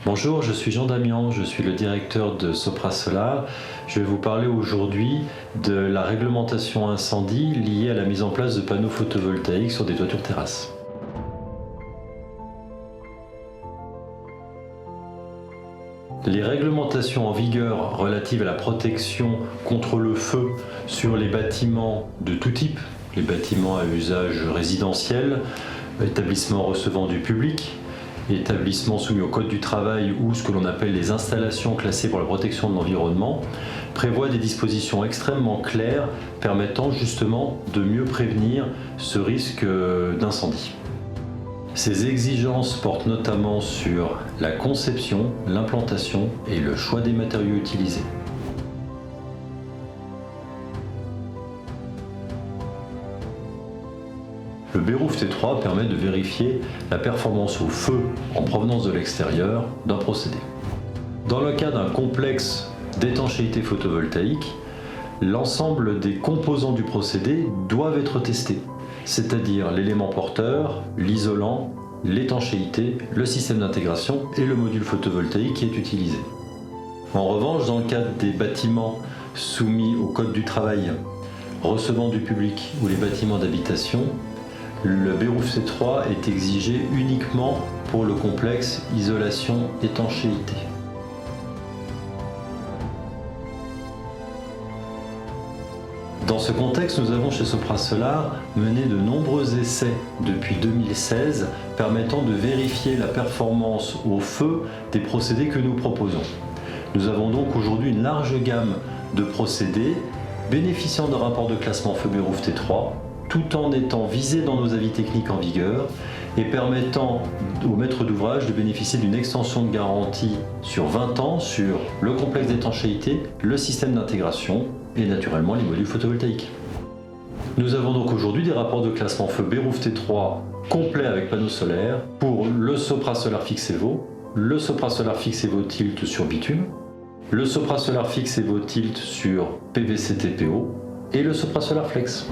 Bonjour, je suis Jean Damian, je suis le directeur de Sopra Solar. Je vais vous parler aujourd'hui de la réglementation incendie liée à la mise en place de panneaux photovoltaïques sur des toitures terrasses. Les réglementations en vigueur relatives à la protection contre le feu sur les bâtiments de tout type, les bâtiments à usage résidentiel, établissements recevant du public, établissements soumis au Code du travail ou ce que l'on appelle les installations classées pour la protection de l'environnement, prévoient des dispositions extrêmement claires permettant justement de mieux prévenir ce risque d'incendie. Ces exigences portent notamment sur la conception, l'implantation et le choix des matériaux utilisés. Le Béroof T3 permet de vérifier la performance au feu en provenance de l'extérieur d'un procédé. Dans le cas d'un complexe d'étanchéité photovoltaïque, l'ensemble des composants du procédé doivent être testés, c'est-à-dire l'élément porteur, l'isolant, l'étanchéité, le système d'intégration et le module photovoltaïque qui est utilisé. En revanche, dans le cadre des bâtiments soumis au Code du travail, recevant du public ou les bâtiments d'habitation, le Béroof T3 est exigé uniquement pour le complexe isolation-étanchéité. Dans ce contexte, nous avons chez Sopra Solar mené de nombreux essais depuis 2016 permettant de vérifier la performance au feu des procédés que nous proposons. Nous avons donc aujourd'hui une large gamme de procédés bénéficiant d'un rapport de classement feu Béroof T3, tout en étant visés dans nos avis techniques en vigueur et permettant aux maîtres d'ouvrage de bénéficier d'une extension de garantie sur 20 ans sur le complexe d'étanchéité, le système d'intégration et naturellement les modules photovoltaïques. Nous avons donc aujourd'hui des rapports de classement feu Béroof T3 complets avec panneaux solaires pour le Sopra Solar Fix Evo, le Sopra Solar Fix Evo Tilt sur bitume, le Sopra Solar Fix Evo Tilt sur PVC TPO et le Sopra Solar Flex.